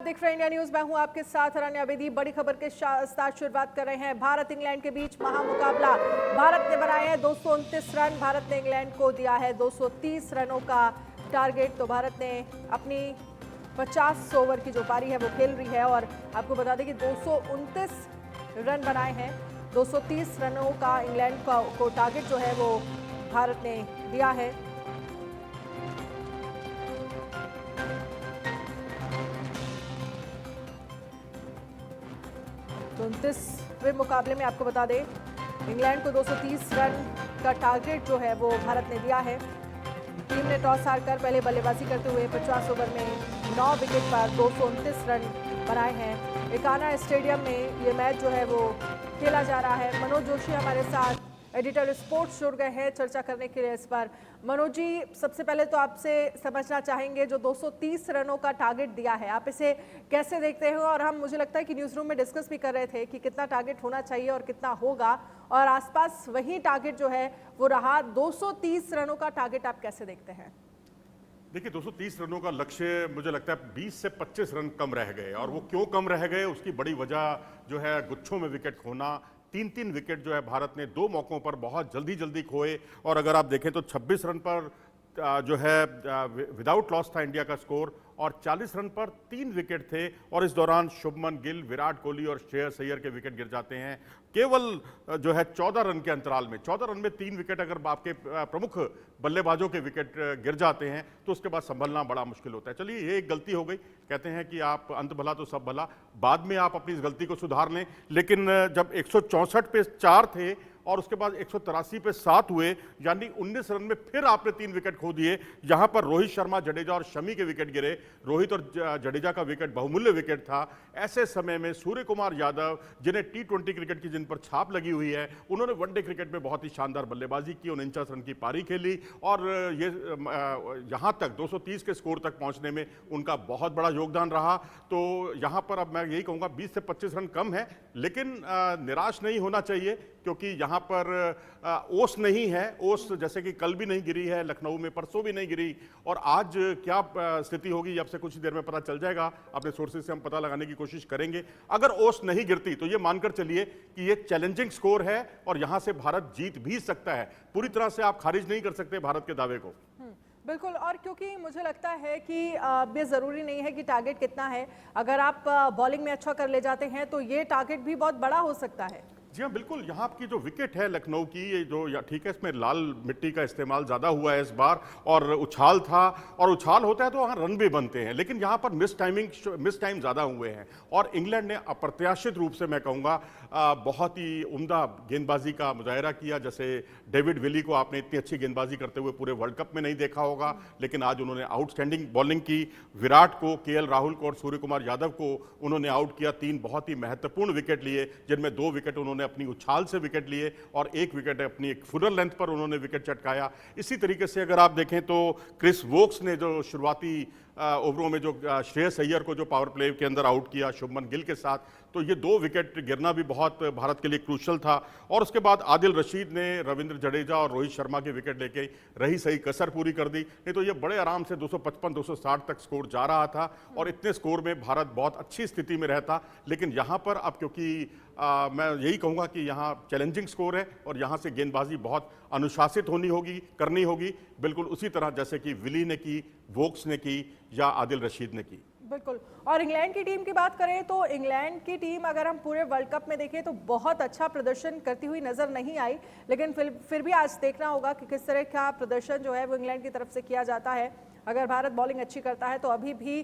देख रहे हैं इंडिया न्यूज। मैं हूं आपके साथ अरण्या बेदी। बड़ी खबर के साथ शुरुआत कर रहे हैं। भारत इंग्लैंड के बीच महामुकाबला। भारत ने बनाए हैं 229 रन। भारत ने इंग्लैंड को दिया है 230 रनों का टारगेट। तो भारत ने अपनी 50 ओवर की जो पारी है वो खेल रही है और आपको बता दें कि 229 रन बनाए हैं। 230 रनों का इंग्लैंड को टारगेट जो है वो भारत ने दिया है। तो 29वें मुकाबले में आपको बता दें इंग्लैंड को 230 रन का टारगेट जो है वो भारत ने दिया है। टीम ने टॉस हारकर पहले बल्लेबाजी करते हुए 50 ओवर में 9 विकेट पर 229 रन बनाए हैं। एकाना स्टेडियम में ये मैच जो है वो खेला जा रहा है। मनोज जोशी हमारे साथ एडिटर स्पोर्ट्स जुड़ गए हैं चर्चा करने के लिए इस पर। मनोज जी, सबसे पहले तो आपसे समझना चाहेंगे जो 230 रनों का टारगेट दिया है, आप इसे कैसे देखते हो? और हम मुझे लगता है कि न्यूज़ रूम में डिस्कस भी कर रहे थे कि कितना टारगेट होना चाहिए और कितना होगा, और आसपास वही टारगेट जो है वो रहा। 230 रनों का टारगेट आप कैसे देखते हैं? देखिए, 230 रनों का लक्ष्य मुझे लगता है 20 से 25 रन कम रह गए, और वो क्यों कम रह गए उसकी बड़ी वजह जो है गुच्छों में विकेट खोना। 3-3 विकेट जो है भारत ने 2 मौकों पर बहुत जल्दी खोए, और अगर आप देखें तो 26 रन पर जो है विदाउट लॉस था इंडिया का स्कोर, और 40 रन पर 3 विकेट थे, और इस दौरान शुभमन गिल, विराट कोहली और श्रेयस अय्यर के विकेट गिर जाते हैं केवल जो है 14 रन के अंतराल में। 14 रन में 3 विकेट अगर आपके प्रमुख बल्लेबाजों के विकेट गिर जाते हैं तो उसके बाद संभलना बड़ा मुश्किल होता है। चलिए, ये एक गलती हो गई। कहते हैं कि आप अंत भला तो सब भला, बाद में आप अपनी इस गलती को सुधार लें। लेकिन जब 164 पे 4 थे और उसके बाद 183 पे 7 हुए, यानी 19 रन में फिर आपने 3 विकेट खो दिए, जहां पर रोहित शर्मा, जडेजा और शमी के विकेट गिरे। रोहित और जडेजा का विकेट बहुमूल्य विकेट था। ऐसे समय में सूर्य कुमार यादव, जिन्हें T20 क्रिकेट की जिन पर छाप लगी हुई है, उन्होंने वनडे क्रिकेट में बहुत ही शानदार बल्लेबाजी की, 49 रन की पारी खेली, और ये यहां तक 230 के स्कोर तक पहुंचने में उनका बहुत बड़ा योगदान रहा। तो यहां पर अब मैं यही कहूंगा 20 से 25 रन कम है, लेकिन निराश नहीं होना चाहिए, क्योंकि यहां पर ओस नहीं है। ओस जैसे कि कल भी नहीं गिरी है, लखनऊ में परसों भी नहीं गिरी, और आज क्या स्थिति होगी अब से कुछ देर में पता चल जाएगा। अपने सोर्सेज से हम पता लगाने की कोशिश करेंगे। अगर ओस नहीं गिरती तो ये मानकर चलिए कि ये चैलेंजिंग स्कोर है, और यहां से भारत जीत भी सकता है। पूरी तरह से आप खारिज नहीं कर सकते भारत के दावे को। बिल्कुल, और क्योंकि मुझे लगता है कि ये ज़रूरी नहीं है कि टारगेट कितना है। अगर आप बॉलिंग में अच्छा कर ले जाते हैं तो ये टारगेट भी बहुत बड़ा हो सकता है। जी हाँ, बिल्कुल। यहाँ की जो विकेट है लखनऊ की, ये जो ठीक है, इसमें लाल मिट्टी का इस्तेमाल ज़्यादा हुआ है इस बार, और उछाल था, और उछाल होता है तो वहाँ रन भी बनते हैं, लेकिन यहाँ पर मिस टाइम ज़्यादा हुए हैं। और इंग्लैंड ने अप्रत्याशित रूप से, मैं कहूँगा, बहुत ही उम्दा गेंदबाजी का मुजाहरा किया। जैसे डेविड विली को आपने इतनी अच्छी गेंदबाजी करते हुए पूरे वर्ल्ड कप में नहीं देखा होगा, लेकिन आज उन्होंने आउटस्टैंडिंग बॉलिंग की। विराट को, KL राहुल को और सूर्य कुमार यादव को उन्होंने आउट किया। 3 बहुत ही महत्वपूर्ण विकेट लिए, जिनमें 2 विकेट उन्होंने अपनी उछाल से विकेट लिए, और 1 विकेट अपनी एक फुलर लेंथ पर उन्होंने विकेट चटकाया। इसी तरीके से अगर आप देखें तो क्रिस वोक्स ने जो शुरुआती ओवरों में जो श्रेयस अय्यर को जो पावर प्ले के अंदर आउट किया शुभमन गिल के साथ, तो ये 2 विकेट गिरना भी बहुत भारत के लिए क्रूशल था। और उसके बाद आदिल रशीद ने रविंद्र जडेजा और रोहित शर्मा के विकेट लेके रही सही कसर पूरी कर दी, नहीं तो ये बड़े आराम से 255-260 तक स्कोर जा रहा था, और इतने स्कोर में भारत बहुत अच्छी स्थिति में रहता। लेकिन यहाँ पर अब क्योंकि मैं यही कहूँगा कि यहाँ चैलेंजिंग स्कोर है, और यहाँ से गेंदबाजी बहुत अनुशासित करनी होगी, बिल्कुल उसी तरह जैसे कि विली ने की, वोक्स ने की, या आदिल रशीद ने की। बिल्कुल। और इंग्लैंड की टीम की बात करें तो इंग्लैंड की टीम अगर हम पूरे वर्ल्ड कप में देखें तो बहुत अच्छा प्रदर्शन करती हुई नजर नहीं आई, लेकिन फिर भी आज देखना होगा कि किस तरह का प्रदर्शन जो है वो इंग्लैंड की तरफ से किया जाता है। अगर भारत बॉलिंग अच्छी करता है तो अभी भी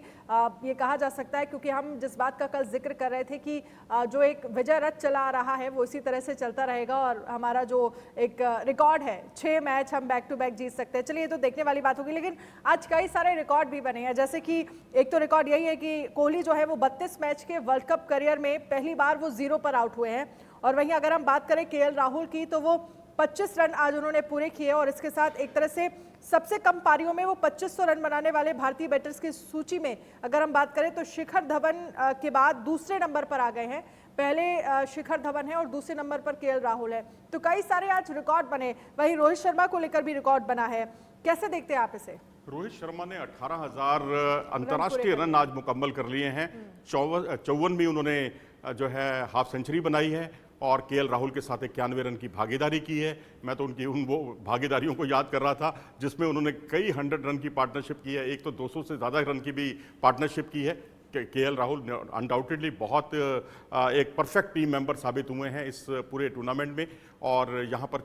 ये कहा जा सकता है, क्योंकि हम जिस बात का कल जिक्र कर रहे थे कि जो एक विजय रथ चला आ रहा है वो इसी तरह से चलता रहेगा, और हमारा जो एक रिकॉर्ड है 6 मैच हम बैक टू बैक जीत सकते हैं। चलिए, ये तो देखने वाली बात होगी, लेकिन आज कई सारे रिकॉर्ड भी बने हैं। जैसे कि एक तो रिकॉर्ड यही है कि कोहली जो है वो 32 मैच के वर्ल्ड कप करियर में पहली बार वो 0 पर आउट हुए हैं। और वहीं अगर हम बात करें KL राहुल की, तो वो 25 रन आज उन्होंने पूरे किए, और इसके साथ एक तरह से सबसे कम पारियों में वो 2500 रन बनाने वाले भारतीय बैटर्स की सूची में अगर हम बात करें तो शिखर धवन के बाद दूसरे नंबर पर आ गए हैं। पहले शिखर धवन है और दूसरे नंबर पर KL राहुल है। तो कई सारे आज रिकॉर्ड बने। वहीं रोहित शर्मा को लेकर भी रिकॉर्ड बना है। कैसे देखते हैं आप इसे? रोहित शर्मा ने 18,000 अंतर्राष्ट्रीय रन आज मुकम्मल कर लिए हैं। 54 उन्होंने जो है हाफ सेंचुरी बनाई है और केएल राहुल के साथ 91 रन की भागीदारी की है। मैं तो उनकी वो भागीदारियों को याद कर रहा था जिसमें उन्होंने कई 100 रन की पार्टनरशिप की है। एक तो 200 से ज़्यादा रन की भी पार्टनरशिप की है। केएल राहुल अनडाउटेडली बहुत एक परफेक्ट टीम मेंबर साबित हुए हैं इस पूरे टूर्नामेंट में। और यहाँ पर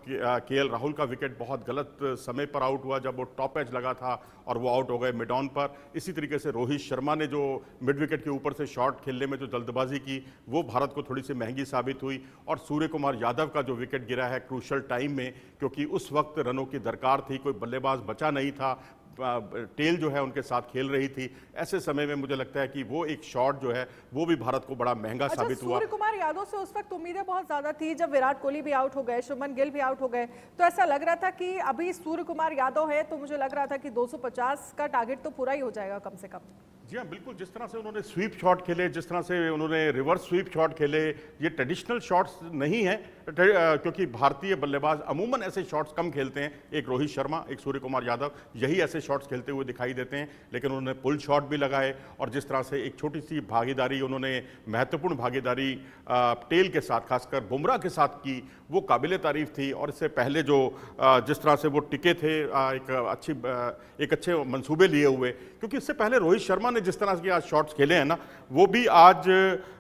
केएल राहुल का विकेट बहुत गलत समय पर आउट हुआ जब वो टॉप एज लगा था और वो आउट हो गए मिड ऑन पर। इसी तरीके से रोहित शर्मा ने जो मिड विकेट के ऊपर से शॉट खेलने में जो जल्दबाजी की वो भारत को थोड़ी सी महंगी साबित हुई। और सूर्य कुमार यादव का जो विकेट गिरा है क्रूशल टाइम में, क्योंकि उस वक्त रनों की दरकार थी, कोई बल्लेबाज बचा नहीं था, टेल जो है उनके साथ खेल रही थी, ऐसे समय में मुझे लगता है कि वो एक शॉट जो है वो भी भारत को बड़ा महंगा साबित हुआ। सूर्य कुमार यादव से उस वक्त उम्मीदें बहुत ज्यादा थी जब विराट कोहली भी आउट हो गए, शुभमन गिल भी आउट हो गए, तो ऐसा लग रहा था कि अभी सूर्य कुमार यादव है तो मुझे लग रहा था कि 250 का टारगेट तो पूरा ही हो जाएगा कम से कम। जी हाँ, बिल्कुल। जिस तरह से उन्होंने स्वीप शॉट खेले, जिस तरह से उन्होंने रिवर्स स्वीप शॉट खेले, ये ट्रेडिशनल शॉट्स नहीं है क्योंकि भारतीय बल्लेबाज अमूमन ऐसे शॉट्स कम खेलते हैं। एक रोहित शर्मा, एक सूर्य कुमार यादव यही ऐसे शॉट्स खेलते हुए दिखाई देते हैं, लेकिन उन्होंने पुल शॉट भी लगाए और जिस तरह से एक छोटी सी भागीदारी उन्होंने महत्वपूर्ण भागीदारी टेल के साथ, खासकर बुमराह के साथ की, वो काबिले तारीफ थी। और इससे पहले जो जिस तरह से वो टिके थे एक अच्छे मंसूबे लिए हुए, क्योंकि इससे पहले रोहित शर्मा ने जिस तरह के आज शॉट्स खेले हैं ना, वो भी आज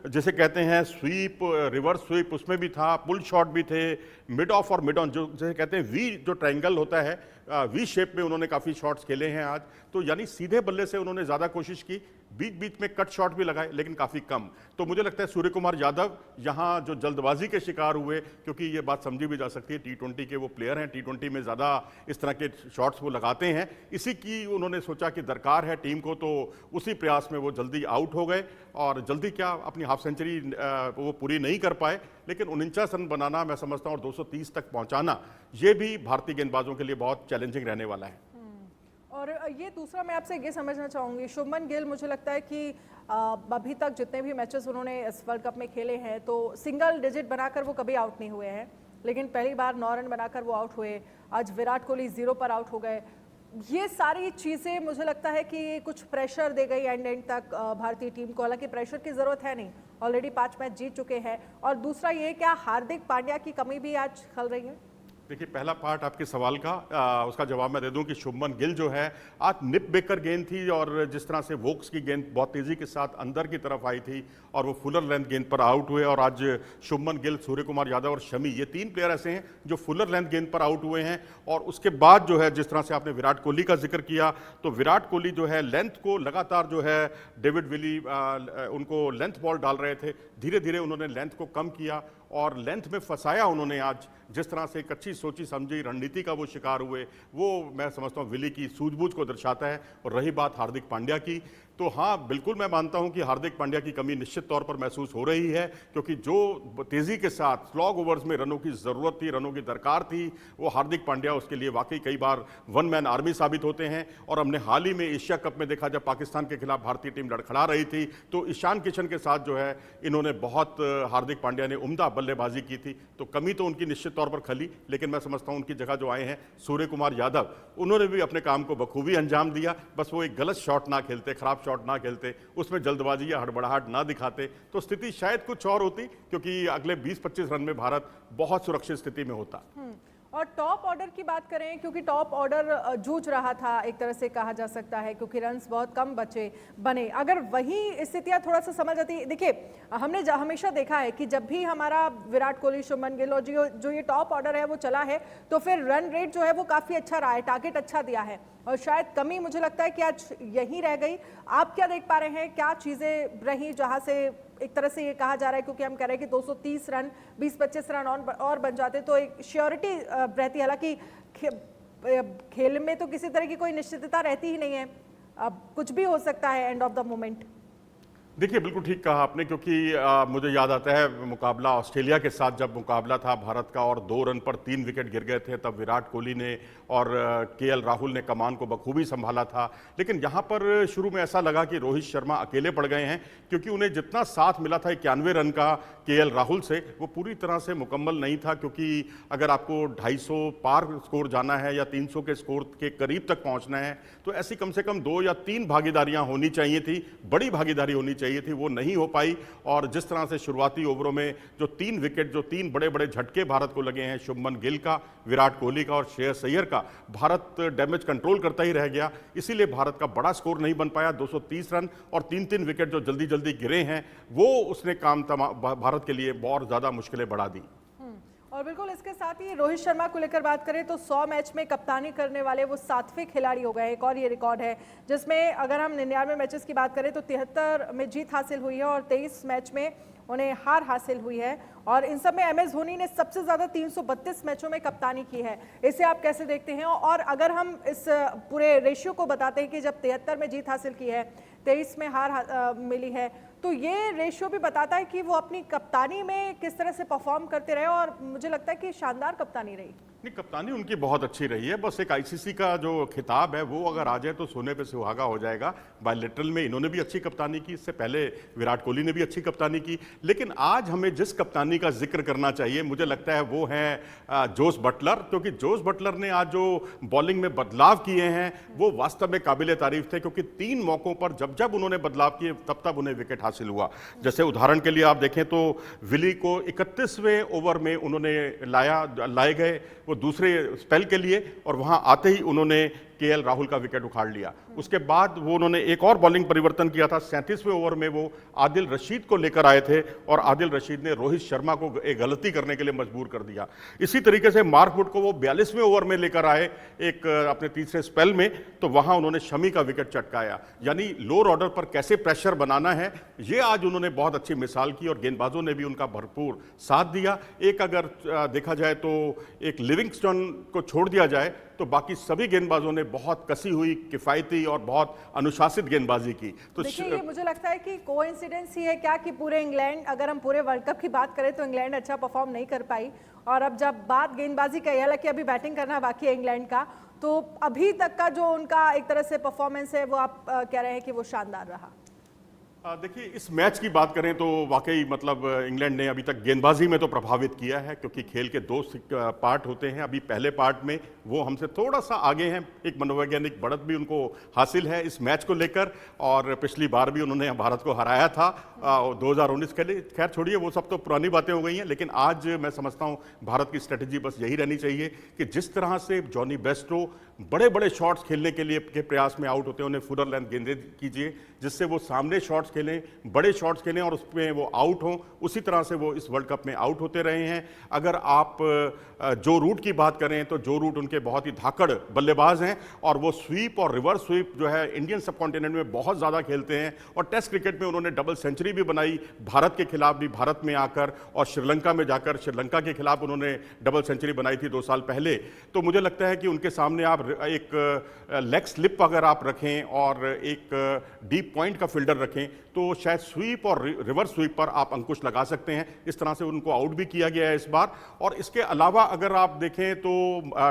जैसे कहते हैं स्वीप, रिवर्स स्वीप उसमें भी था, पुल शॉट भी थे, मिड ऑफ और मिड ऑन, जो जैसे कहते हैं वी जो ट्रायंगल होता है, वी शेप में उन्होंने काफ़ी शॉट्स खेले हैं आज। तो यानी सीधे बल्ले से उन्होंने ज़्यादा कोशिश की, बीच बीच में कट शॉट भी लगाए लेकिन काफ़ी कम। तो मुझे लगता है सूर्य कुमार यादव यहाँ जो जल्दबाजी के शिकार हुए, क्योंकि ये बात समझी भी जा सकती है, T20 के वो प्लेयर हैं, T20 में ज़्यादा इस तरह के शॉट्स वो लगाते हैं, इसी की उन्होंने सोचा कि दरकार है टीम को, तो उसी प्रयास में वो जल्दी आउट हो गए और जल्दी क्या अपनी हाफ सेंचुरी वो पूरी नहीं कर पाए। लेकिन 49 रन बनाना मैं समझता हूँ और 230 तक पहुँचाना, ये भी भारतीय गेंदबाजों के लिए बहुत चैलेंजिंग रहने वाला है। और ये दूसरा मैं आपसे ये समझना चाहूँगी, शुभमन गिल मुझे लगता है कि अभी तक जितने भी मैचेस उन्होंने इस वर्ल्ड कप में खेले हैं तो सिंगल डिजिट बनाकर वो कभी आउट नहीं हुए हैं, लेकिन पहली बार 9 रन बनाकर वो आउट हुए। आज विराट कोहली 0 पर आउट हो गए। ये सारी चीज़ें मुझे लगता है कि कुछ प्रेशर दे गई एंड तक भारतीय टीम को, हालांकि प्रेशर की ज़रूरत है नहीं, ऑलरेडी 5 मैच जीत चुके हैं। और दूसरा ये, क्या हार्दिक पांड्या की कमी भी आज खल रही है? देखिए, पहला पार्ट आपके सवाल का उसका जवाब मैं दे दूं कि शुभमन गिल जो है आज निप बेकर गेंद थी और जिस तरह से वोक्स की गेंद बहुत तेजी के साथ अंदर की तरफ आई थी और वो फुलर लेंथ गेंद पर आउट हुए। और आज शुभमन गिल, सूर्य कुमार यादव और शमी, ये 3 प्लेयर ऐसे हैं जो फुलर लेंथ गेंद पर आउट हुए हैं। और उसके बाद जो है जिस तरह से आपने विराट कोहली का जिक्र किया, तो विराट कोहली जो है लेंथ को लगातार जो है डेविड विली उनको लेंथ बॉल डाल रहे थे, धीरे धीरे उन्होंने लेंथ को कम किया और लेंथ में फंसाया उन्होंने। आज जिस तरह से एक अच्छी सोची समझी रणनीति का वो शिकार हुए, वो मैं समझता हूँ विली की सूझबूझ को दर्शाता है। और रही बात हार्दिक पांड्या की, तो हाँ बिल्कुल मैं मानता हूं कि हार्दिक पांड्या की कमी निश्चित तौर पर महसूस हो रही है, क्योंकि जो तेजी के साथ स्लॉग ओवर्स में रनों की जरूरत थी, रनों की दरकार थी, वो हार्दिक पांड्या उसके लिए वाकई कई बार वन मैन आर्मी साबित होते हैं। और हमने हाल ही में एशिया कप में देखा, जब पाकिस्तान के खिलाफ भारतीय टीम लड़खड़ा रही थी तो ईशान किशन के साथ जो है इन्होंने बहुत, हार्दिक पांड्या ने उम्दा बल्लेबाजी की थी। तो कमी तो उनकी निश्चित तौर पर खली, लेकिन मैं समझता हूं उनकी जगह जो आए हैं सूर्य कुमार यादव, उन्होंने भी अपने काम को बखूबी अंजाम दिया। बस वो एक गलत शॉट ना खेलते, खराब शॉट ना खेलते, उसमें जल्दबाजी या हड़बड़ाहट ना दिखाते तो स्थिति शायद कुछ और होती, क्योंकि अगले 20-25 रन में भारत बहुत सुरक्षित स्थिति में होता। और टॉप ऑर्डर की बात करें, क्योंकि टॉप ऑर्डर जूझ रहा था एक तरह से कहा जा सकता है, क्योंकि रन्स बहुत कम बने। अगर वही स्थितियां थोड़ा सा समझ आती, देखिए हमने हमेशा देखा है कि जब भी हमारा विराट कोहली, शुभमन गिल और जो ये टॉप ऑर्डर है वो चला है, तो फिर रन रेट जो है वो काफ़ी अच्छा रहा है, टारगेट अच्छा दिया है। और शायद कमी मुझे लगता है कि आज यहीं रह गई। आप क्या देख पा रहे हैं, क्या चीज़ें रही जहाँ से एक तरह से ये कहा जा रहा है, क्योंकि हम कह रहे हैं कि 230 रन 20-25 रन और बन जाते तो एक श्योरिटी रहती, हालांकि खेल में तो किसी तरह की कोई निश्चितता रहती ही नहीं है, अब कुछ भी हो सकता है एंड ऑफ द मोमेंट। देखिए, बिल्कुल ठीक कहा आपने, क्योंकि मुझे याद आता है मुकाबला ऑस्ट्रेलिया के साथ, जब मुकाबला था भारत का और 2 रन पर 3 विकेट गिर गए थे, तब विराट कोहली ने और केएल राहुल ने कमान को बखूबी संभाला था। लेकिन यहाँ पर शुरू में ऐसा लगा कि रोहित शर्मा अकेले पड़ गए हैं, क्योंकि उन्हें जितना साथ मिला था 91 रन का केएल राहुल से, वो पूरी तरह से मुकम्मल नहीं था। क्योंकि अगर आपको 250 पार स्कोर जाना है या 300 के स्कोर के करीब तक पहुंचना है, तो ऐसी कम से कम 2 या 3 भागीदारियां होनी चाहिए थी, बड़ी भागीदारी होनी चाहिए थी, वो नहीं हो पाई। और जिस तरह से शुरुआती ओवरों में जो 3 विकेट, जो 3 बड़े बड़े झटके भारत को लगे हैं, शुभमन गिल का, विराट कोहली का और श्रेयस अय्यर का, भारत डैमेज कंट्रोल करता ही रह गया। इसीलिए भारत का बड़ा स्कोर नहीं बन पाया। 230 रन और 3-3 विकेट जो जल्दी जल्दी गिरे हैं, वो उसने काम भारत के लिए बहुत ज़्यादा मुश्किलें बढ़ा दी। और बिल्कुल इसके साथ ही रोहित शर्मा को लेकर बात करें तो 100 मैच में कप्तानी करने वाले वो 7वें खिलाड़ी हो गए। एक और ये रिकॉर्ड है, जिसमें अगर हम 99 मैचेस की बात करें तो 73 में जीत हासिल हुई है और 23 मैच में उन्हें हार हासिल हुई है। और इन सब में एमएस धोनी ने सबसे ज़्यादा 332 मैचों में कप्तानी की है। इसे आप कैसे देखते हैं? और अगर हम इस पूरे रेशियो को बताते हैं कि जब 73 में जीत हासिल की है, 23 में हार मिली है, तो ये रेशियो भी बताता है कि वो अपनी कप्तानी में किस तरह से परफॉर्म करते रहे। और मुझे लगता है कि शानदार कप्तानी रही। नहीं, कप्तानी उनकी बहुत अच्छी रही है। बस एक आईसीसी का जो खिताब है वो अगर आ जाए तो सोने पे सुहागा हो जाएगा। बायलेटरल में इन्होंने भी अच्छी कप्तानी की, इससे पहले विराट कोहली ने भी अच्छी कप्तानी की। लेकिन आज हमें जिस कप्तानी का जिक्र करना चाहिए, मुझे लगता है वो है जोस बटलर। क्योंकि जोस बटलर ने आज जो बॉलिंग में बदलाव किए हैं वो वास्तव में काबिले तारीफ थे। क्योंकि 3 मौकों पर जब जब उन्होंने बदलाव किए तब तब उन्हें विकेट हासिल हुआ। जैसे उदाहरण के लिए आप देखें तो विली को 31वें ओवर में उन्होंने लाए गए वो दूसरे स्पेल के लिए, और वहां आते ही उन्होंने केएल राहुल का विकेट उखाड़ लिया। उसके बाद वो उन्होंने एक और बॉलिंग परिवर्तन किया था। 37वें ओवर में वो आदिल रशीद को लेकर आए थे और आदिल रशीद ने रोहित शर्मा को एक गलती करने के लिए मजबूर कर दिया। इसी तरीके से मार्क वुड को वो 42वें ओवर में लेकर आए एक अपने तीसरे स्पेल में, तो वहां उन्होंने शमी का विकेट चटकाया। यानी लोअर ऑर्डर पर कैसे प्रेशर बनाना है, ये आज उन्होंने बहुत अच्छी मिसाल की और गेंदबाजों ने भी उनका भरपूर साथ दिया। एक अगर देखा जाए तो एक लिविंगस्टन को छोड़ दिया जाए तो बाकी सभी गेंदबाजों ने बहुत कसी हुई, किफायती और बहुत अनुशासित गेंदबाजी की। तो देखिए, ये मुझे लगता है कि कोइंसिडेंस ही है क्या कि पूरे इंग्लैंड, अगर हम पूरे वर्ल्ड कप की बात करें तो इंग्लैंड अच्छा परफॉर्म नहीं कर पाई। और अब जब बात गेंदबाजी का, हालांकि अभी बैटिंग करना बाकी है इंग्लैंड का, तो अभी तक का जो उनका एक तरह से परफॉर्मेंस है वो आप कह रहे हैं कि वो शानदार रहा। देखिए, इस मैच की बात करें तो वाकई मतलब इंग्लैंड ने अभी तक गेंदबाजी में तो प्रभावित किया है। क्योंकि खेल के 2 पार्ट होते हैं। अभी पहले पार्ट में वो हमसे थोड़ा सा आगे हैं, एक मनोवैज्ञानिक बढ़त भी उनको हासिल है इस मैच को लेकर। और पिछली बार भी उन्होंने भारत को हराया था 2019 के लिए। खैर छोड़िए, वो सब तो पुरानी बातें हो गई हैं। लेकिन आज मैं समझता हूँ भारत की स्ट्रेटेजी बस यही रहनी चाहिए कि जिस तरह से जॉनी बेस्टो बड़े बड़े शॉट्स खेलने के लिए के प्रयास में आउट होते हैं, उन्हें फुलर लेंथ गेंदें कीजिए जिससे वो सामने शॉट्स खेलें, बड़े शॉट्स खेलें और उसमें वो आउट हों। उसी तरह से वो इस वर्ल्ड कप में आउट होते रहे हैं। अगर आप जो रूट की बात करें तो जो रूट उनके बहुत ही धाकड़ बल्लेबाज हैं और वो स्वीप और रिवर्स स्वीप जो है इंडियन सब कॉन्टिनेंट में बहुत ज़्यादा खेलते हैं। और टेस्ट क्रिकेट में उन्होंने डबल सेंचुरी भी बनाई, भारत के खिलाफ भी, भारत में आकर और श्रीलंका में जाकर श्रीलंका के खिलाफ उन्होंने डबल सेंचुरी बनाई थी 2 साल पहले। तो मुझे लगता है कि उनके सामने आप एक लेग स्लिप अगर आप रखें और एक डीप पॉइंट का फील्डर रखें तो शायद स्वीप और रिवर्स स्वीप पर आप अंकुश लगा सकते हैं। इस तरह से उनको आउट भी किया गया है इस बार। और इसके अलावा अगर आप देखें तो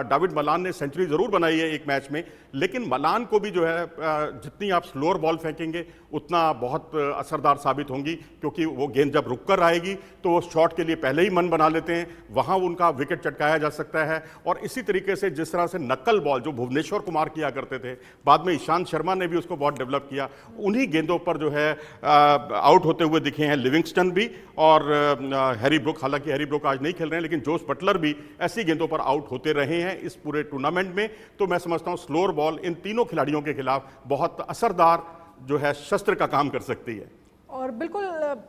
डेविड मलान ने सेंचुरी जरूर बनाई है एक मैच में, लेकिन मलान को भी जो है जितनी आप स्लोअर बॉल फेंकेंगे उतना बहुत असरदार साबित होंगी। क्योंकि वो गेंद जब रुक कर आएगी तो वो शॉट के लिए पहले ही मन बना लेते हैं, वहां उनका विकेट चटकाया जा सकता है। और इसी तरीके से जिस तरह से नक्कल बॉल जो भुवनेश्वर कुमार किया करते थे, बाद में ईशांत शर्मा ने भी उसको बहुत डेवलप किया, उन्हीं गेंदों पर जो है आउट होते हुए दिखे हैं लिविंगस्टन भी और हैरी ब्रुक। हालांकि हैरी ब्रुक आज नहीं खेल रहे हैं, लेकिन जोस बटलर भी ऐसी गेंदों पर आउट होते रहे हैं इस पूरे टूर्नामेंट में। तो मैं समझता हूं स्लोअर बॉल इन तीनों खिलाड़ियों के खिलाफ बहुत असरदार जो है शस्त्र का काम कर सकती है। और बिल्कुल,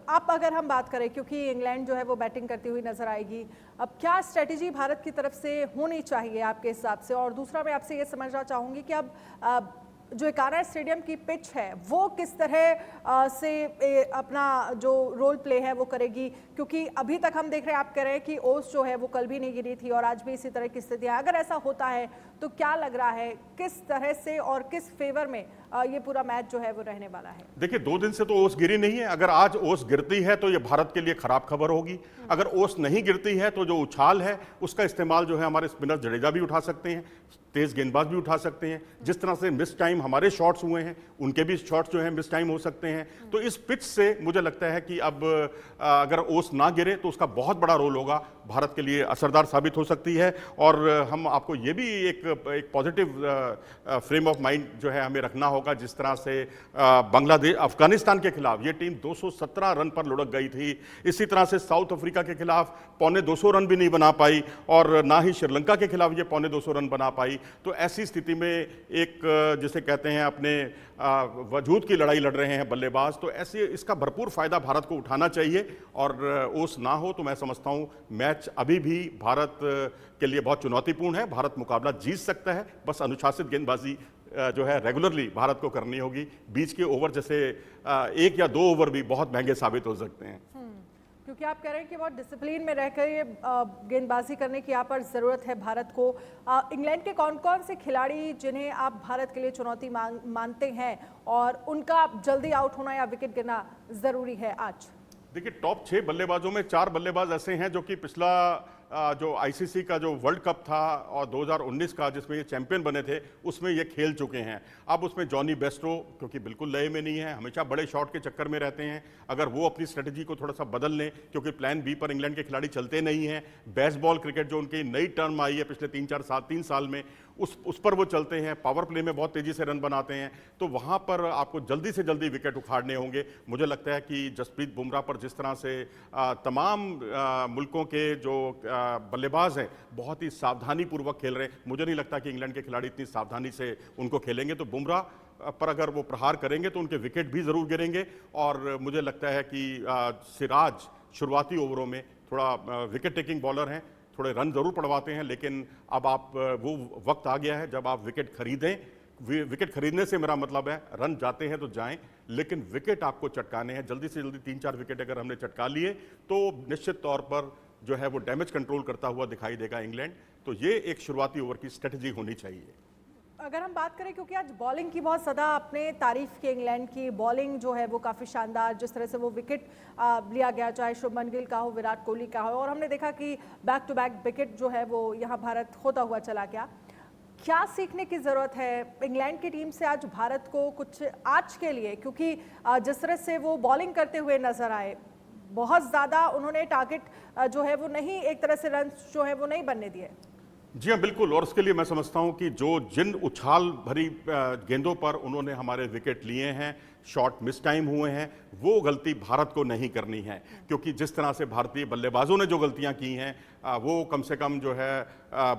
आप अगर हम बात करें, क्योंकि इंग्लैंड जो है वो बैटिंग करती हुई नजर आएगी, अब क्या स्ट्रेटेजी भारत की तरफ से होनी चाहिए आपके हिसाब से? और दूसरा मैं आपसे ये समझना चाहूँगी कि अब जो एकाना स्टेडियम की पिच है वो किस तरह से अपना जो रोल प्ले है वो करेगी, क्योंकि अभी तक हम देख रहे हैं, आप कह रहे हैं कि ओस जो है वो कल भी नहीं गिरी थी और आज भी इसी तरह की स्थिति है। अगर ऐसा होता है तो क्या लग रहा है किस तरह से और किस फेवर में ये पूरा मैच जो है वो रहने वाला है? देखिए 2 दिन से तो ओस गिरी नहीं है। अगर आज ओस गिरती है तो ये भारत के लिए खराब खबर होगी। अगर ओस नहीं गिरती है तो जो उछाल है उसका इस्तेमाल जो है हमारे स्पिनर जडेजा भी उठा सकते हैं, तेज गेंदबाज भी उठा सकते हैं। जिस तरह से मिस टाइम हमारे शॉट्स हुए हैं उनके भी शॉट्स जो है मिस टाइम हो सकते हैं। तो इस पिच से मुझे लगता है कि अब अगर ओस ना गिरे तो उसका बहुत बड़ा रोल होगा, भारत के लिए असरदार साबित हो सकती है। और हम आपको ये भी एक पॉजिटिव फ्रेम ऑफ माइंड जो है हमें रखना होगा। जिस तरह से बांग्लादेश अफगानिस्तान के खिलाफ ये टीम 217 रन पर लुढ़क गई थी, इसी तरह से साउथ अफ्रीका के खिलाफ 225 रन भी नहीं बना पाई और ना ही श्रीलंका के खिलाफ ये 225 रन बना पाई। तो ऐसी स्थिति में एक जिसे कहते हैं अपने वजूद की लड़ाई लड़ रहे हैं बल्लेबाज, तो ऐसे इसका भरपूर फायदा भारत को उठाना चाहिए। और ओस ना हो तो मैं समझता हूं मैच अभी भी भारत के लिए बहुत चुनौतीपूर्ण है। भारत मुकाबला जीत सकता है, बस अनुशासित गेंदबाजी जो है रेगुलरली भारत को करनी होगी। बीच के ओवर जैसे 1 या 2 ओवर भी बहुत महंगे साबित हो सकते हैं। क्योंकि आप कह रहे हैं कि बहुत डिसिप्लिन में रहकर ये गेंदबाजी करने की यहाँ पर ज़रूरत है भारत को। इंग्लैंड के कौन कौन से खिलाड़ी जिन्हें आप भारत के लिए चुनौती मानते हैं और उनका जल्दी आउट होना या विकेट गिरना ज़रूरी है आज? देखिए टॉप 6 बल्लेबाजों में 4 बल्लेबाज ऐसे हैं जो कि पिछला जो आईसीसी का जो वर्ल्ड कप था और 2019 का जिसमें ये चैंपियन बने थे उसमें ये खेल चुके हैं। अब उसमें जॉनी बेस्टो क्योंकि बिल्कुल लय में नहीं है, हमेशा बड़े शॉट के चक्कर में रहते हैं। अगर वो अपनी स्ट्रेटजी को थोड़ा सा बदल लें, क्योंकि प्लान बी पर इंग्लैंड के खिलाड़ी चलते नहीं हैं, बेसबॉल क्रिकेट जो उनकी नई टर्म आई है पिछले 3 साल में उस पर वो चलते हैं, पावर प्ले में बहुत तेजी से रन बनाते हैं, तो वहां पर आपको जल्दी से जल्दी विकेट उखाड़ने होंगे। मुझे लगता है कि जसप्रीत बुमराह पर जिस तरह से तमाम मुल्कों के जो बल्लेबाज हैं बहुत ही सावधानी पूर्वक खेल रहे हैं, मुझे नहीं लगता कि इंग्लैंड के खिलाड़ी इतनी सावधानी से उनको खेलेंगे। तो बुमराह पर अगर वो प्रहार करेंगे तो उनके विकेट भी जरूर गिरेंगे। और मुझे लगता है कि सिराज शुरुआती ओवरों में थोड़ा विकेट टेकिंग बॉलर हैं, थोड़े रन जरूर पड़वाते हैं, लेकिन अब आप वो वक्त आ गया है जब आप विकेट खरीदें। विकेट खरीदने से मेरा मतलब है रन जाते हैं तो जाएं, लेकिन विकेट आपको चटकाने हैं। जल्दी से जल्दी 3-4 विकेट अगर हमने चटका लिए तो निश्चित तौर पर जो है वो डैमेज कंट्रोल करता हुआ दिखाई देगा इंग्लैंड। तो ये एक शुरुआती ओवर की स्ट्रेटजी होनी चाहिए। अगर हम बात करें, क्योंकि आज बॉलिंग की बहुत ज़्यादा आपने तारीफ की, इंग्लैंड की बॉलिंग जो है वो काफ़ी शानदार, जिस तरह से वो विकेट लिया गया, चाहे शुभमन गिल का हो, विराट कोहली का हो, और हमने देखा कि बैक टू बैक विकेट जो है वो यहाँ भारत खोता हुआ चला गया। क्या सीखने की ज़रूरत है इंग्लैंड की टीम से आज भारत को कुछ आज के लिए, क्योंकि जिस तरह से वो बॉलिंग करते हुए नजर आए, बहुत ज़्यादा उन्होंने टारगेट जो है वो नहीं, एक तरह से रन जो है वो नहीं बनने दिए। जी हाँ बिल्कुल, और उसके लिए मैं समझता हूं कि जिन उछाल भरी गेंदों पर उन्होंने हमारे विकेट लिए हैं, शॉट मिस टाइम हुए हैं, वो गलती भारत को नहीं करनी है। क्योंकि जिस तरह से भारतीय बल्लेबाजों ने जो गलतियां की हैं वो कम से कम जो है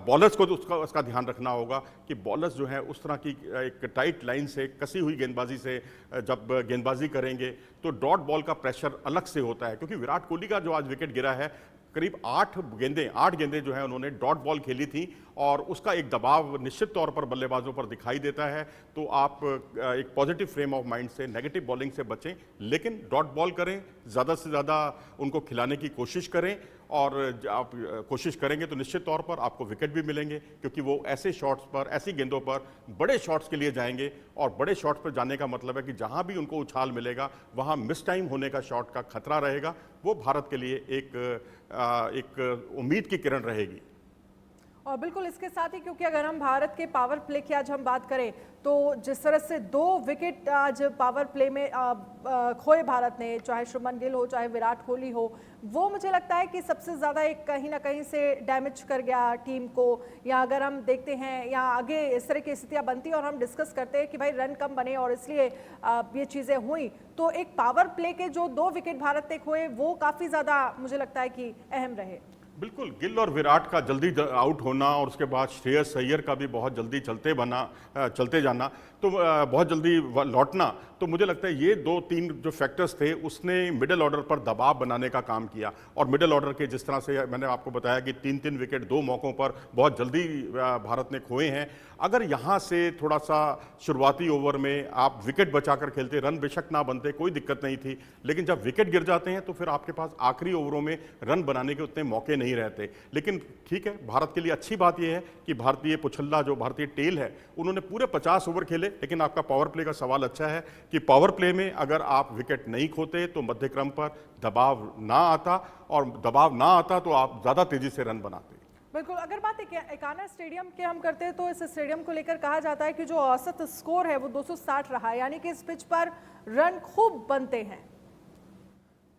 बॉलर्स को तो उसका ध्यान रखना होगा कि बॉलर्स जो है उस तरह की एक टाइट लाइन से कसी हुई गेंदबाजी से जब गेंदबाजी करेंगे तो डॉट बॉल का प्रेशर अलग से होता है। क्योंकि विराट कोहली का जो आज विकेट गिरा है, करीब 8 गेंदें जो है उन्होंने डॉट बॉल खेली थी और उसका एक दबाव निश्चित तौर पर बल्लेबाजों पर दिखाई देता है। तो आप एक पॉजिटिव फ्रेम ऑफ माइंड से नेगेटिव बॉलिंग से बचें, लेकिन डॉट बॉल करें, ज़्यादा से ज़्यादा उनको खिलाने की कोशिश करें और आप कोशिश करेंगे तो निश्चित तौर पर आपको विकेट भी मिलेंगे। क्योंकि वो ऐसे शॉट्स पर, ऐसी गेंदों पर बड़े शॉट्स के लिए जाएंगे और बड़े शॉट्स पर जाने का मतलब है कि जहां भी उनको उछाल मिलेगा वहां मिस टाइम होने का शॉट का खतरा रहेगा। वो भारत के लिए एक उम्मीद की किरण रहेगी। और बिल्कुल इसके साथ ही, क्योंकि अगर हम भारत के पावर प्ले की आज हम बात करें तो जिस तरह से 2 विकेट आज पावर प्ले में खोए भारत ने, चाहे शुभमन गिल हो चाहे विराट कोहली हो, वो मुझे लगता है कि सबसे ज़्यादा एक कहीं ना कहीं से डैमेज कर गया टीम को। या अगर हम देखते हैं या आगे इस तरह की स्थितियां बनती और हम डिस्कस करते हैं कि भाई रन कम बने और इसलिए ये चीज़ें हुई, तो एक पावर प्ले के जो 2 विकेट भारत ने खोए वो काफ़ी ज़्यादा मुझे लगता है कि अहम रहे। बिल्कुल, गिल और विराट का जल्दी आउट होना और उसके बाद श्रेयस अय्यर का भी बहुत जल्दी चलते जाना, तो बहुत जल्दी लौटना, तो मुझे लगता है ये 2-3 जो फैक्टर्स थे उसने मिडिल ऑर्डर पर दबाव बनाने का काम किया। और मिडिल ऑर्डर के जिस तरह से मैंने आपको बताया कि 3-3 विकेट 2 मौकों पर बहुत जल्दी भारत ने खोए हैं। अगर यहाँ से थोड़ा सा शुरुआती ओवर में आप विकेट बचाकर खेलते, रन बेशक ना बनते, कोई दिक्कत नहीं थी, लेकिन जब विकेट गिर जाते हैं तो फिर आपके पास आखिरी ओवरों में रन बनाने के उतने मौके नहीं रहते। लेकिन ठीक है, भारत के लिए अच्छी बात यह है कि भारतीय पुछल्ला, जो भारतीय टेल है, उन्होंने पूरे 50 ओवर खेले। लेकिन आपका पावर प्ले का सवाल अच्छा है कि पावर प्ले में अगर आप विकेट नहीं खोते तो मध्यक्रम पर दबाव ना आता, और दबाव ना आता तो आप ज्यादा तेजी से रन बनाते। बिल्कुल, अगर बात एकाना स्टेडियम की हम करते हैं तो इस स्टेडियम को लेकर कहा जाता है कि जो औसत स्कोर है वो 260 रहा है, यानी कि इस पिच पर रन खूब बनते हैं।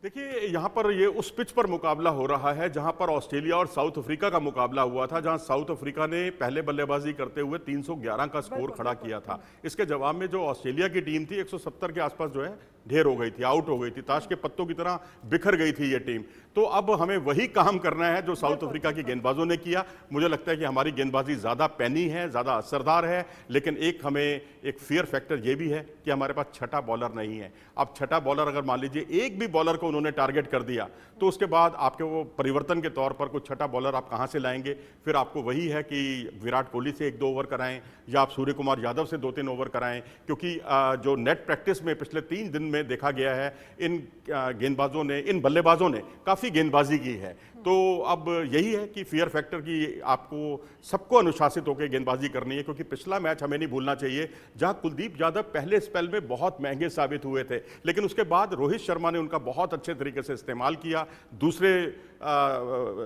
देखिए, यहाँ पर ये उस पिच पर मुकाबला हो रहा है जहाँ पर ऑस्ट्रेलिया और साउथ अफ्रीका का मुकाबला हुआ था, जहाँ साउथ अफ्रीका ने पहले बल्लेबाजी करते हुए 311 का स्कोर खड़ा किया था। इसके जवाब में जो ऑस्ट्रेलिया की टीम थी 170 के आसपास जो है ढेर हो गई थी, आउट हो गई थी, ताश के पत्तों की तरह बिखर गई थी ये टीम। तो अब हमें वही काम करना है जो साउथ अफ्रीका की गेंदबाजों ने किया। मुझे लगता है कि हमारी गेंदबाजी ज़्यादा पैनी है, ज़्यादा असरदार है, लेकिन हमें एक फियर फैक्टर ये भी है कि हमारे पास छठा बॉलर नहीं है। अब छठा बॉलर अगर मान लीजिए एक भी बॉलर को उन्होंने टारगेट कर दिया तो उसके बाद आपके वो परिवर्तन के तौर पर कुछ छठा बॉलर आप कहाँ से लाएंगे? फिर आपको वही है कि विराट कोहली से 1-2 ओवर कराएं या आप सूर्य कुमार यादव से 2-3 ओवर कराएं, क्योंकि जो नेट प्रैक्टिस में पिछले 3 दिन में देखा गया है इन गेंदबाजों ने, इन बल्लेबाजों ने काफ़ी गेंदबाजी की है। तो अब यही है कि फियर फैक्टर की आपको सबको अनुशासित होकर गेंदबाजी करनी है, क्योंकि पिछला मैच हमें नहीं भूलना चाहिए जहां कुलदीप यादव पहले स्पेल में बहुत महंगे साबित हुए थे, लेकिन उसके बाद रोहित शर्मा ने उनका बहुत अच्छे तरीके से इस्तेमाल किया।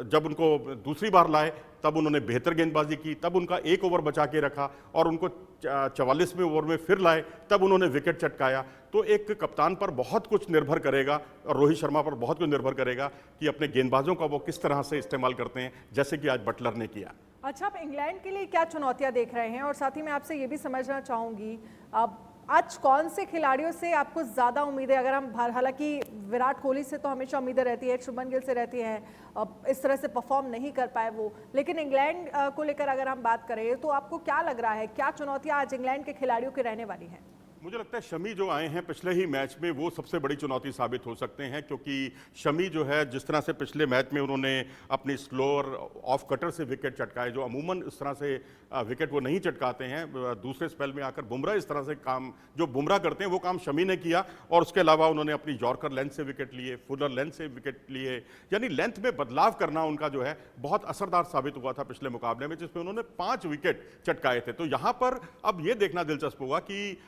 जब उनको दूसरी बार लाए तब उन्होंने बेहतर गेंदबाजी की, तब उनका 1 ओवर बचा के रखा, और उनको 44वें ओवर में फिर लाए तब उन्होंने विकेट चटकाया। तो एक कप्तान पर बहुत कुछ निर्भर करेगा और रोहित शर्मा पर बहुत कुछ निर्भर करेगा कि अपने गेंदबाजों का वो किस तरह से इस्तेमाल करते हैं, जैसे कि आज बटलर ने किया। अच्छा, आप इंग्लैंड के लिए क्या चुनौतियां देख रहे हैं? और साथ ही मैं आपसे ये भी समझना चाहूंगी, अब आज कौन से खिलाड़ियों से आपको ज्यादा उम्मीद है? अगर हम, हालांकि विराट कोहली से तो हमेशा उम्मीदें रहती है, शुभमन गिल से रहती हैं, अब इस तरह से परफॉर्म नहीं कर पाए वो, लेकिन इंग्लैंड को लेकर अगर हम बात करें तो आपको क्या लग रहा है, क्या चुनौतियां आज इंग्लैंड के खिलाड़ियों की रहने वाली हैं? मुझे लगता है शमी जो आए हैं पिछले ही मैच में वो सबसे बड़ी चुनौती साबित हो सकते हैं, क्योंकि शमी जो है जिस तरह से पिछले मैच में उन्होंने अपनी स्लोअर ऑफ कटर से विकेट चटकाए, जो अमूमन इस तरह से विकेट वो नहीं चटकाते हैं, दूसरे स्पेल में आकर बुमराह इस तरह से काम जो बुमराह करते हैं वो काम शमी ने किया। और उसके अलावा उन्होंने अपनी यॉर्कर लेंथ से विकेट लिए, फुलर लेंथ से विकेट लिए, यानी लेंथ में बदलाव करना उनका जो है बहुत असरदार साबित हुआ था पिछले मुकाबले में, जिसमें उन्होंने 5 विकेट चटकाए थे। तो यहाँ पर अब ये देखना दिलचस्प होगा कि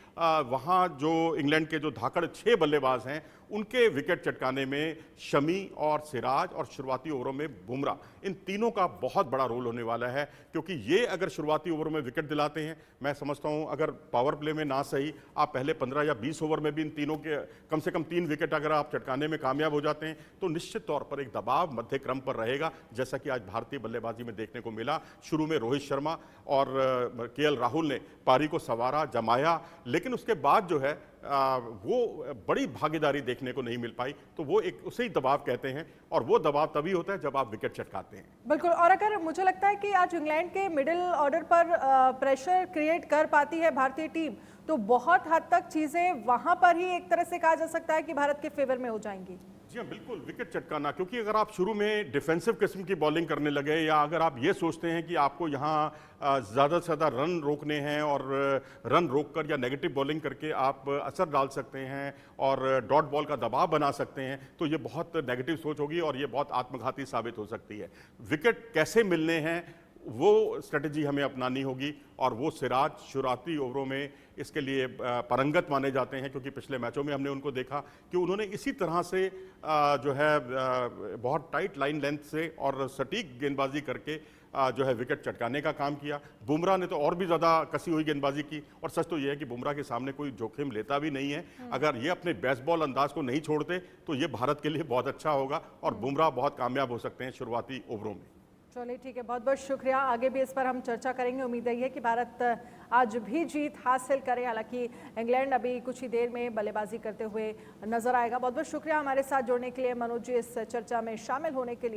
वहाँ जो इंग्लैंड के जो धाकड़ 6 बल्लेबाज हैं उनके विकेट चटकाने में शमी और सिराज और शुरुआती ओवरों में बुमराह, इन तीनों का बहुत बड़ा रोल होने वाला है, क्योंकि ये अगर शुरुआती ओवरों में विकेट दिलाते हैं, मैं समझता हूं अगर पावर प्ले में ना सही आप पहले 15 या 20 ओवर में भी इन तीनों के कम से कम 3 विकेट अगर आप चटकाने में कामयाब हो जाते हैं तो निश्चित तौर पर एक दबाव मध्य क्रम पर रहेगा, जैसा कि आज भारतीय बल्लेबाजी में देखने को मिला। शुरू में रोहित शर्मा और केएल राहुल ने पारी को संवारा, जमाया, लेकिन उसके बाद जो है वो बड़ी भागीदारी देखने को नहीं मिल पाई। तो वो एक उसे ही दबाव कहते हैं, और वो दबाव तभी होता है जब आप विकेट चटकाते हैं। बिल्कुल, और अगर मुझे लगता है कि आज इंग्लैंड के मिडिल ऑर्डर पर प्रेशर क्रिएट कर पाती है भारतीय टीम, तो बहुत हद तक चीजें वहां पर ही एक तरह से कहा जा सकता है कि भारत के फेवर में हो जाएंगी। जी हाँ, बिल्कुल, विकेट चटकाना, क्योंकि अगर आप शुरू में डिफेंसिव किस्म की बॉलिंग करने लगे, या अगर आप ये सोचते हैं कि आपको यहाँ ज़्यादा से ज़्यादा रन रोकने हैं और रन रोककर या नेगेटिव बॉलिंग करके आप असर डाल सकते हैं और डॉट बॉल का दबाव बना सकते हैं, तो ये बहुत नेगेटिव सोच होगी और ये बहुत आत्मघाती साबित हो सकती है। विकेट कैसे मिलने हैं वो स्ट्रेटजी हमें अपनानी होगी, और वो सिराज शुरुआती ओवरों में इसके लिए पारंगत माने जाते हैं, क्योंकि पिछले मैचों में हमने उनको देखा कि उन्होंने इसी तरह से जो है बहुत टाइट लाइन लेंथ से और सटीक गेंदबाजी करके जो है विकेट चटकाने का काम किया। बुमराह ने तो और भी ज़्यादा कसी हुई गेंदबाजी की, और सच तो ये है कि बुमराह के सामने कोई जोखिम लेता भी नहीं है। अगर ये अपने बेसबॉल अंदाज को नहीं छोड़ते तो ये भारत के लिए बहुत अच्छा होगा, और बुमराह बहुत कामयाब हो सकते हैं शुरुआती ओवरों में। चलिए ठीक है, बहुत बहुत शुक्रिया। आगे भी इस पर हम चर्चा करेंगे। उम्मीद है कि भारत आज भी जीत हासिल करे, हालांकि इंग्लैंड अभी कुछ ही देर में बल्लेबाजी करते हुए नजर आएगा। बहुत बहुत शुक्रिया हमारे साथ जुड़ने के लिए मनोज जी, इस चर्चा में शामिल होने के लिए।